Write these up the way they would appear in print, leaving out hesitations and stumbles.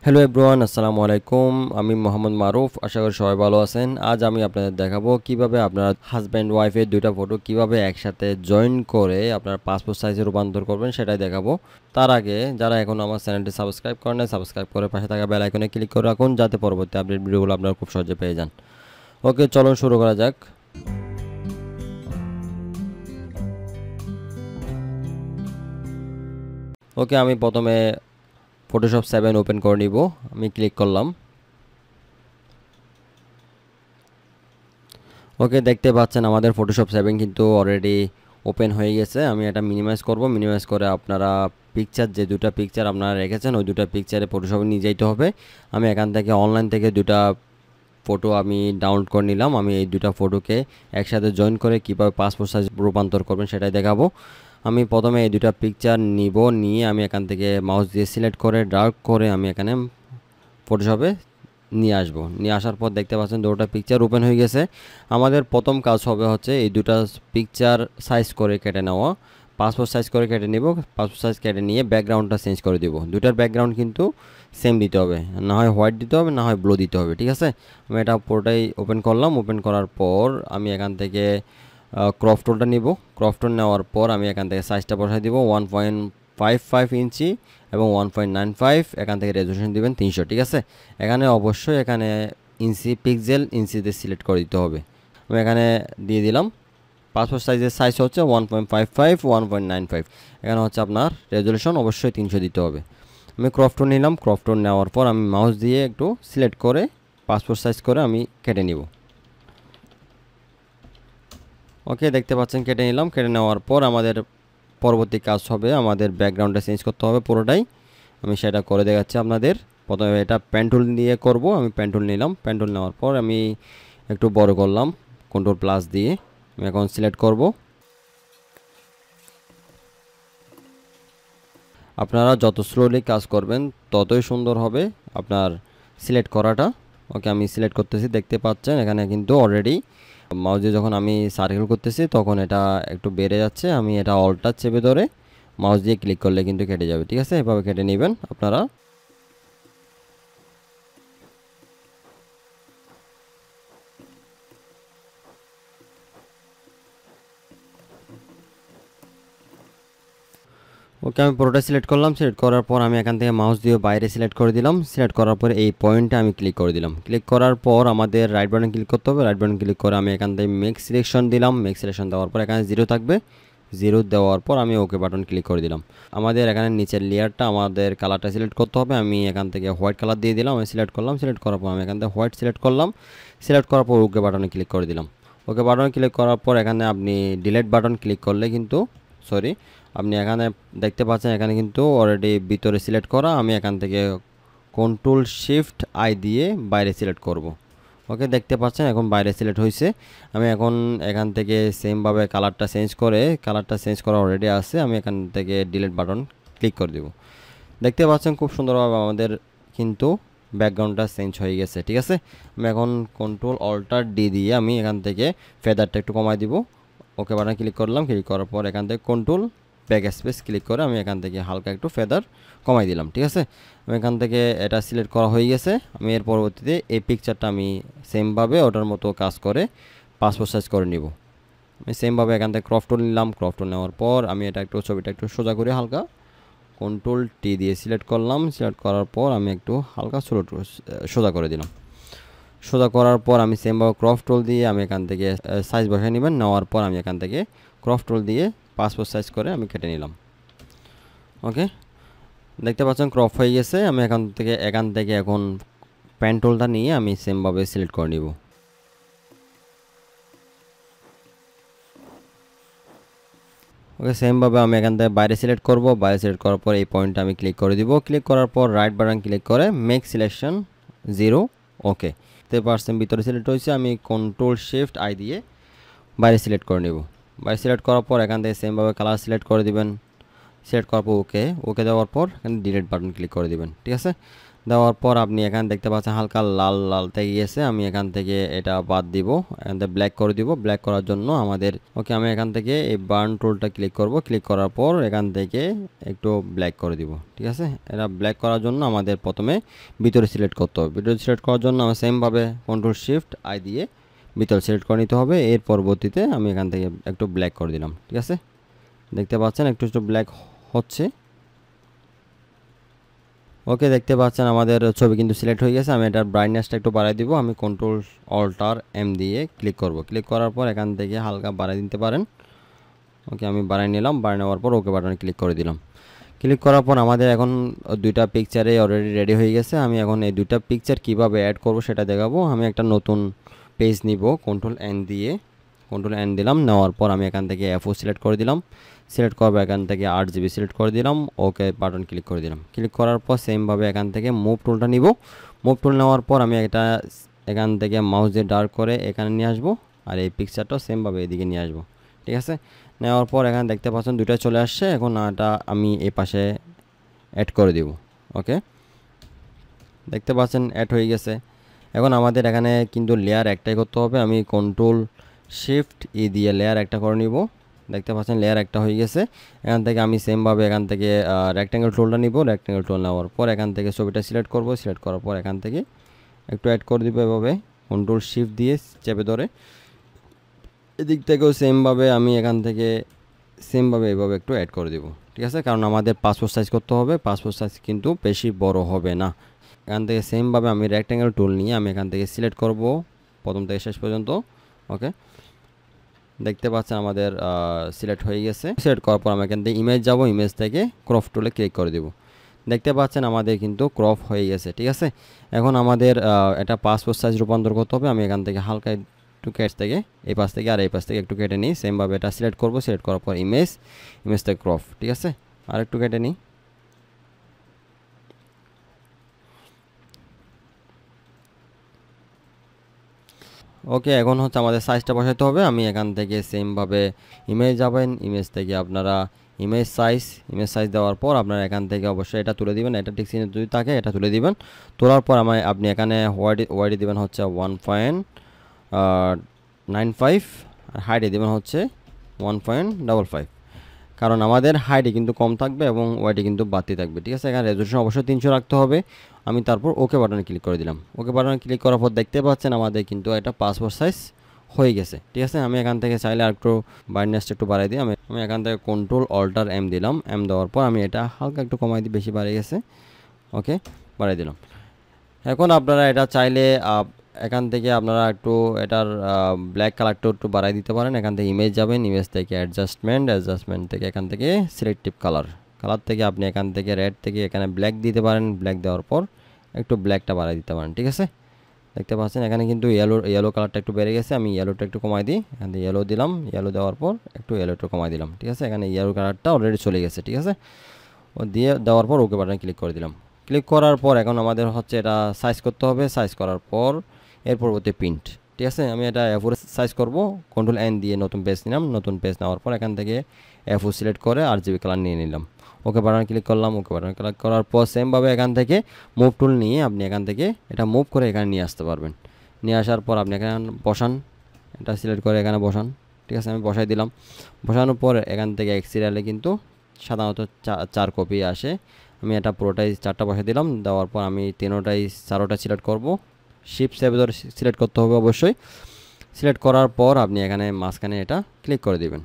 Hello everyone, আসসালামু আলাইকুম। আমি মোহাম্মদ মারুফ। আশা করি সবাই ভালো আছেন। আজ আমি আপনাদের দেখাবো কিভাবে আপনার হাজব্যান্ড ওয়াইফের দুইটা ফটো কিভাবে একসাথে জয়েন করে আপনার পাসপোর্ট সাইজে রূপান্তর করবেন সেটাই দেখাবো। তার আগে যারা এখনও আমার চ্যানেলটি সাবস্ক্রাইব করেন নাই, সাবস্ক্রাইব করে পাশে থাকা বেল আইকনে ক্লিক করে রাখুন যাতে পরবর্তী আপডেট ভিডিওগুলো আপনারা খুব সহজে পেয়ে যান। ওকে, চলুন শুরু করা যাক। ওকে, আমি প্রথমে ফটোশপ 7 ওপেন করে নিব। আমি ক্লিক করলাম। ওকে, দেখতে পাচ্ছেন আমাদের ফটোশপ 7 কিন্তু অলরেডি ওপেন হয়ে গেছে। আমি এটা মিনিমাইজ করব। মিনিমাইজ করে আপনারা পিকচার যে দুটো পিকচার আপনারা রেখেছেন ওই দুটো পিকচারে ফটোশপে নিয়ে যাইতে হবে। আমি এখান থেকে অনলাইন থেকে দুটো ফটো আমি ডাউনলোড করে নিলাম। আমি এই দুটো ফটোকে একসাথে জয়েন করে কীভাবে পাসপোর্ট সাইজ রূপান্তর করবেন সেটাই দেখাবো। আমি প্রথমে এই দুটো পিকচার নিয়ে আমি এখান থেকে মাউস দিয়ে সিলেক্ট করে ড্র্যাগ করে আমি এখানে ফটোশপে নিয়ে আসার পর দেখতে পাচ্ছেন দুটো পিকচার ওপেন হয়ে গেছে। আমাদের প্রথম কাজ হবে হচ্ছে এই দুটো পিকচার সাইজ করে কেটে নেওয়া। পাসপোর্ট সাইজ করে কেটে নিব। পাসপোর্ট সাইজ কেটে নিয়ে ব্যাকগ্রাউন্ডটা চেঞ্জ করে দিব। দুটার ব্যাকগ্রাউন্ড কিন্তু সেম দিতে হবে, না হয় হোয়াইট দিতে হবে, না হয় ব্লু দিতে হবে। ঠিক আছে, আমি এটা পুরোটাই ওপেন করলাম। ওপেন করার পর আমি এখান থেকে ক্রপ টুলটা নিব। ক্রপ টুল নেওয়ার পর আমি এখান থেকে সাইজটা বসাই দিব 1.55 ইঞ্চি এবং 1.95। এখান থেকে রেজুলেশন দিবেন 300। ঠিক আছে, এখানে অবশ্যই এখানে ইঞ্চিতে সিলেক্ট করে দিতে হবে। আমি এখানে দিয়ে দিলাম। পাসপোর্ট সাইজের সাইজ হচ্ছে 1.55 1.95। এখানে হচ্ছে আপনার রেজুলেশন অবশ্যই 300 দিতে হবে। আমি ক্রপ টুল নিলাম। ক্রপ টুল নেওয়ার পর আমি মাউস দিয়ে একটু সিলেক্ট করে পাসপোর্ট সাইজ করে আমি কেটে নিব। ওকে, দেখতে পাচ্ছেন কেটে নিলাম। কেটে নেওয়ার পর আমাদের পরবর্তী কাজ হবে আমাদের ব্যাকগ্রাউন্ডটা চেঞ্জ করতে হবে পুরোটাই। আমি সেটা করে দেখাচ্ছি আপনাদের। প্রথমে এটা পেন টুল দিয়ে করব। আমি পেন টুল নিলাম। পেন টুল নেওয়ার পর আমি একটু বড় করলাম কন্ট্রোল প্লাস দিয়ে। আমি এখন সিলেক্ট করব। আপনারা যত স্লোলি কাজ করবেন ততই সুন্দর হবে আপনার সিলেক্ট করাটা। ওকে, আমি সিলেক্ট করতেছি। দেখতে পাচ্ছেন এখানে কিন্তু অলরেডি মাউস দিয়ে যখন আমি সার্কেল করতেছি তখন এটা একটু বেড়ে যাচ্ছে। আমি এটা অল্টার চেপে ধরে মাউস দিয়ে ক্লিক করলে কিন্তু কেটে যাবে। ঠিক আছে, এভাবে কেটে নেবেন আপনারা। ওকে, আমি পুরোটা সিলেক্ট করলাম। সিলেক্ট করার পর আমি এখান থেকে মাউস দিয়ে বাইরে সিলেক্ট করে দিলাম। সিলেক্ট করার পর এই পয়েন্টে আমি ক্লিক করে দিলাম। ক্লিক করার পর আমাদের রাইট বাটন ক্লিক করতে হবে। রাইট বাটন ক্লিক করে আমি এখান থেকে মেক সিলেকশন দিলাম। মেক সিলেকশন দেওয়ার পর এখানে 0 থাকবে। 0 দেওয়ার পর আমি ওকে বাটন ক্লিক করে দিলাম। আমাদের এখানে নিচের লেয়ারটা আমাদের কালারটা সিলেক্ট করতে হবে। আমি এখান থেকে হোয়াইট কালার দিয়ে দিলাম। আমি সিলেক্ট করলাম। সিলেক্ট করার পর আমি এখান থেকে হোয়াইট সিলেক্ট করলাম। সিলেক্ট করার পর ওকে বাটনে ক্লিক করে দিলাম। ওকে বাটনে ক্লিক করার পর এখানে আপনি ডিলিট বাটন ক্লিক করলে কিন্তু আপনি এখানে দেখতে পাচ্ছেন এখানে কিন্তু অলরেডি ভিতরে সিলেক্ট করা। আমি এখান থেকে কন্ট্রোল শিফট আই দিয়ে বাইরে সিলেক্ট করব। ওকে, দেখতে পাচ্ছেন এখন বাইরে সিলেক্ট হয়েছে। আমি এখন এখান থেকে সেমভাবে কালারটা চেঞ্জ করা অলরেডি আছে। আমি এখান থেকে ডিলিট বাটন ক্লিক করে দেব। দেখতে পাচ্ছেন খুব সুন্দরভাবে আমাদের কিন্তু ব্যাকগ্রাউন্ডটা চেঞ্জ হয়ে গেছে। ঠিক আছে, আমি এখন কন্ট্রোল অল্টার ডি দিয়ে আমি এখান থেকে ফেদারটা একটু কমাই দিব। ওকে বাটন ক্লিক করলাম। ক্লিক করার পর এখান থেকে কন্ট্রোল ব্যাক স্পেস ক্লিক করে আমি এখান থেকে হালকা একটু ফেদার কমাই দিলাম। ঠিক আছে, আমি এখান থেকে এটা সিলেক্ট করা হয়ে গেছে। আমি এর পরবর্তীতে এই পিকচারটা আমি সেমভাবে ওটার মতো কাজ করে পাসপোর্ট সাইজ করে নিব। আমি সেমভাবে এখান থেকে ক্রপ টুল নিলাম। ক্রপ টুল নেওয়ার পর আমি ছবিটা একটু সোজা করে হালকা কন্ট্রোল টি দিয়ে সিলেক্ট করলাম। সিলেক্ট করার পর আমি একটু হালকা সোজা করে দিলাম। সোজা করার পর আমি সেমভাবে ক্রপ টুল দিয়ে আমি এখান থেকে সাইজ বসাই নেবেন। নেওয়ার পর আমি এখান থেকে ক্রপ টুল দিয়ে পাসপোর্ট সাইজ করে আমি কেটে নিলাম। ওকে, দেখতে পাচ্ছেন ক্রপ হয়ে গেছে। আমি এখান থেকে এখন পেন টুলটা নিয়ে আমি সেমভাবে সিলেক্ট করে নিব। ওকে, সেমভাবে আমি এখান থেকে বাইরে সিলেক্ট করব। বাইরে সিলেক্ট করার পর এই পয়েন্টটা আমি ক্লিক করে দিব। ক্লিক করার পর রাইট বাটন ক্লিক করে মেক সিলেকশন 0। ওকে, 30% ভিতরে সিলেক্ট হয়েছে। আমি কন্ট্রোল শিফট আই দিয়ে বাইরে সিলেক্ট করে নেব। বাইরে সিলেক্ট করার পর এখান থেকে সেমভাবে কালার সিলেক্ট করে দিবেন। সিলেক্ট করার পর ওকে, ওকে দেওয়ার পর এখানে ডিলিট বাটন ক্লিক করে দিবেন, ঠিক আছে। দেওয়ার পর আপনি এখানে দেখতে পাচ্ছেন হালকা লাল লাল থেকে গিয়েছে, আমি এখান থেকে এটা বাদ দিব, এখান থেকে ব্ল্যাক করে দিব। ব্ল্যাক করার জন্য আমাদের ওকে, আমি এখান থেকে এই বার্ন টুলটা ক্লিক করব, ক্লিক করার পর এখান থেকে একটু ব্ল্যাক করে দিব, ঠিক আছে। এটা ব্ল্যাক করার জন্য আমাদের প্রথমে ভিতরে সিলেক্ট করতে হবে। ভিতরে সিলেক্ট করার জন্য আমার সেমভাবে কন্ট্রোল শিফট আই দিয়ে ভিতরে সিলেক্ট করে নিতে হবে। এর পরবর্তীতে আমি এখান থেকে একটু ব্ল্যাক করে দিলাম, ঠিক আছে। দেখতে পাচ্ছেন একটু একটু ব্ল্যাক হচ্ছে। ওকে, দেখতে পাচ্ছেন আমাদের ছবি কিন্তু সিলেক্ট হয়ে গেছে। আমি এটার ব্রাইটনেসটা একটু বাড়াই দিব। আমি কন্ট্রোল অল্টার এম দিয়ে ক্লিক করব। ক্লিক করার পর এখান থেকে হালকা বাড়াই দিতে পারেন। ওকে, আমি বাড়াই নিলাম। বাড়াই নেওয়ার পর ওকে বাটনে ক্লিক করে দিলাম। ক্লিক করার পর আমাদের এখন দুইটা পিকচারে অলরেডি রেডি হয়ে গেছে। আমি এখন এই দুইটা পিকচার কিভাবে অ্যাড করব সেটা দেখাবো। আমি একটা নতুন পেজ নিব, কন্ট্রোল এন দিয়ে, কন্ট্রোল এন দিলাম। নেওয়ার পর আমি এখান থেকে এফও সিলেক্ট করে দিলাম। সিলেক্ট করবো, এখান থেকে 8 GB সিলেক্ট করে দিলাম। ওকে বাটন ক্লিক করে দিলাম। ক্লিক করার পর সেমভাবে এখান থেকে মুভ টুলটা নিব। মুভ টুল নেওয়ার পর আমি এটা এখান থেকে মাউস দিয়ে ডার্ক করে এখানে নিয়ে আসবো, আর এই পিকচারটাও সেমভাবে এদিকে নিয়ে আসবো, ঠিক আছে। নেওয়ার পর এখানে দেখতে পাচ্ছেন দুটো চলে আসছে। এখন এটা আমি এই পাশে অ্যাড করে দিব। ওকে, দেখতে পাচ্ছেন অ্যাড হয়ে গেছে। এখন আমাদের এখানে কিন্তু লেয়ার একটাই করতে হবে। আমি কন্ট্রোল শিফট ই দিয়ে লেয়ার একটা করে নিব। দেখতে পাচ্ছেন লেয়ার একটা হয়ে গেছে। এখান থেকে আমি সেমভাবে এখান থেকে রেক্ট্যাঙ্গেল টুলটা নিব। রেক্ট্যাঙ্গেল টুল নেওয়ার পর এখান থেকে ছবিটা সিলেক্ট করব। সিলেক্ট করার পর এখান থেকে একটু অ্যাড করে দিব এভাবে, কন্ট্রোল শিফট দিয়ে চেপে ধরে। এদিক থেকেও সেমভাবে আমি এখান থেকে সেমভাবে এভাবে একটু অ্যাড করে দেব, ঠিক আছে। কারণ আমাদের পাসপোর্ট সাইজ করতে হবে, পাসপোর্ট সাইজ কিন্তু বেশি বড় হবে না। এখান থেকে সেমভাবে আমি রেক্ট্যাঙ্গেল টুল নিয়ে আমি এখান থেকে সিলেক্ট করব প্রথম থেকে শেষ পর্যন্ত। ওকে, দেখতে পাচ্ছেন আমাদের সিলেক্ট হয়ে গেছে। সিলেক্ট করার পর আমি এখান থেকে ইমেজ যাব, ইমেজ থেকে ক্রপ টুলে ক্লিক করে দেব। দেখতে পাচ্ছেন আমাদের কিন্তু ক্রপ হয়ে গেছে, ঠিক আছে। এখন আমাদের এটা পাসপোর্ট সাইজ রূপান্তর করতে হবে। আমি এখান থেকে হালকা একটু কেট থেকে এই পাশ থেকে আর এই পাশ থেকে একটু কেটে নিই। সেমভাবে এটা সিলেক্ট করব। সিলেক্ট করার পর ইমেজ, ইমেজ থেকে ক্রপ, ঠিক আছে। আর একটু কেটে নিই। ওকে, এখন হচ্ছে আমাদের সাইজটা বসাতে হবে। আমি এখান থেকে সেমভাবে ইমেজ যাবেন, ইমেজ থেকে আপনারা ইমেজ সাইজ দেওয়ার পর আপনারা এখান থেকে অবশ্যই এটা তুলে দিবেন। এটা ঠিক চিহ্ন যদি থাকে এটা তুলে দিবেন। তোলার পর আপনি এখানে ওয়াইডে দিবেন হচ্ছে 1.95 আর হাইটে দেবেন হচ্ছে 1.55, কারণ আমাদের হাইটে কিন্তু কম থাকবে এবং ওয়াইডে কিন্তু বাড়তি থাকবে, ঠিক আছে। এখানে রেজলিউশন অবশ্যই 300 রাখতে হবে। আমি তারপর ওকে বাটনে ক্লিক করে দিলাম। ওকে বাটনে ক্লিক করার পর দেখতে পাচ্ছেন আমাদের কিন্তু এটা পাসপোর্ট সাইজ হয়ে গেছে, ঠিক আছে। আমি এখান থেকে চাইলে আর একটু ব্রাইটনেসটা একটু বাড়াই দিই। আমি এখান থেকে কন্ট্রোল অল্টার এম দিলাম। এম দেওয়ার পর আমি এটা হালকা একটু কমাই দিই, বেশি বাড়ে গেছে। ওকে, বাড়াই দিলাম। এখন আপনারা এটা চাইলে এখান থেকে আপনারা একটু এটার ব্ল্যাক কালারটা একটু বাড়াই দিতে পারেন। এখান থেকে ইমেজ যাবেন, ইমেজ থেকে অ্যাডজাস্টমেন্ট থেকে এখান থেকে সিলেক্টিভ কালার থেকে আপনি এখান থেকে রেড থেকে এখানে ব্ল্যাক দিতে পারেন। ব্ল্যাক দেওয়ার পর একটু ব্ল্যাকটা বাড়াই দিতে পারেন, ঠিক আছে। দেখতে পাচ্ছেন এখানে কিন্তু ইয়েলো কালারটা একটু বেড়ে গেছে। আমি ইয়েলোটা একটু কমাই দিই। এখান থেকে ইয়েলো দিলাম। ইয়েলো দেওয়ার পর একটু ইয়েলোটা কমাই দিলাম, ঠিক আছে। এখানে ইয়েলো কালারটা অলরেডি চলে গেছে, ঠিক আছে। ও দিয়ে দেওয়ার পর ওকে বাটনে ক্লিক করে দিলাম। ক্লিক করার পর এখন আমাদের হচ্ছে এটা সাইজ করতে হবে। সাইজ করার পর এর পরবর্তী প্রিন্ট, ঠিক আছে। আমি এটা এফ4 সাইজ করব। কন্ট্রোল এন দিয়ে নতুন পেজ নিলাম। নতুন পেজ নেওয়ার পর এখান থেকে এফ4 সিলেক্ট করে RGB কালার নিয়ে নিলাম। ওকে বাটনে ক্লিক করলাম। ওকে বাটনে ক্লিক করার পর সেমভাবে এখান থেকে মুভ টুল নিয়ে আপনি এখান থেকে এটা মুভ করে এখানে নিয়ে আসতে পারবেন। নিয়ে আসার পর আপনি এখানে বসান, এটা সিলেক্ট করে এখানে বসান, ঠিক আছে। আমি বসাই দিলাম। বসানোর পর এখান থেকে এক সিরিয়ালে কিন্তু সাধারণত 4 কপি আসে। আমি এটা পুরোটাই 4টা বসাই দিলাম। দেওয়ার পর আমি 4টা সিলেক্ট করব। শিফট সেভ ধরে সিলেক্ট করতে হবে অবশ্যই। সিলেক্ট করার পর আপনি এখানে মাঝখানে এটা ক্লিক করে দিবেন।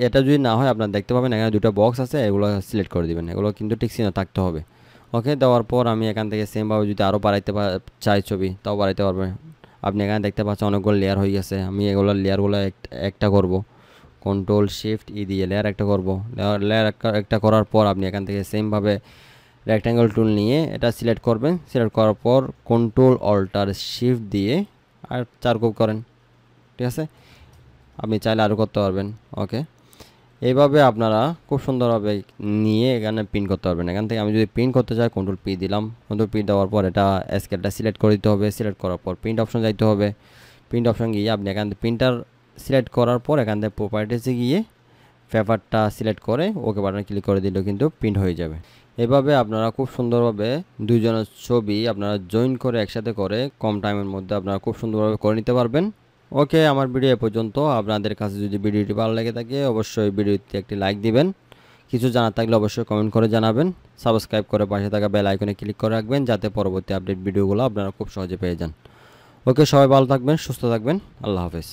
এটা যদি না হয় আপনার দেখতে পাবেন এখানে দুটো বক্স আছে, এগুলো সিলেক্ট করে দিবেন। এগুলো কিন্তু ঠিক চিহ্ন থাকতে হবে। ওকে, দেওয়ার পর আমি এখান থেকে সেমভাবে যদি আরও বাড়াইতে চাই ছবি, তাও বাড়াইতে পারবেন। আপনি এখানে দেখতে পাচ্ছেন অনেকগুলো লেয়ার হয়ে গেছে। আমি এগুলো লেয়ারগুলো একটা করব। কন্ট্রোল শিফট ই দিয়ে লেয়ার একটা করব। লেয়ার একটা করার পর আপনি এখান থেকে সেমভাবে রেক্ট্যাঙ্গেল টুল নিয়ে এটা সিলেক্ট করবেন। সিলেক্ট করার পর কন্ট্রোল অল্টার শিফট দিয়ে আর 4 কপি করেন, ঠিক আছে। আপনি চাইলে আরও করতে পারবেন। ওকে, এইভাবে আপনারা খুব সুন্দরভাবে নিয়ে এখানে প্রিন্ট করতে পারবেন। এখান থেকে আমি যদি প্রিন্ট করতে চাই কন্ট্রোল পি দিলাম। কন্ট্রোল পি দেওয়ার পর এটা স্কেলটা সিলেক্ট করে দিতে হবে। সিলেক্ট করার পর প্রিন্ট অপশন যাইতে হবে। প্রিন্ট অপশন গিয়ে আপনি এখান থেকে প্রিন্টার সিলেক্ট করার পর এখান থেকে প্রপার্টিসে গিয়ে পেপারটা সিলেক্ট করে ওকে বাটনে ক্লিক করে দিলেও কিন্তু প্রিন্ট হয়ে যাবে। এভাবে আপনারা খুব সুন্দরভাবে দুইজনের ছবি আপনারা জয়েন করে একসাথে করে কম টাইমের মধ্যে আপনারা খুব সুন্দরভাবে করে নিতে পারবেন। ওকে, আমার ভিডিও এ পর্যন্ত। আপনাদের কাছে যদি ভিডিওটি ভালো লেগে থাকে অবশ্যই ভিডিওতে একটি লাইক দিবেন। কিছু জানার থাকলে অবশ্যই কমেন্ট করে জানাবেন। সাবস্ক্রাইব করে পাশে থাকা বেল আইকনে ক্লিক করে রাখবেন যাতে পরবর্তী আপডেট ভিডিওগুলো আপনারা খুব সহজে পেয়ে যান। ওকে, সবাই ভালো থাকবেন, সুস্থ থাকবেন। আল্লাহ হাফেজ।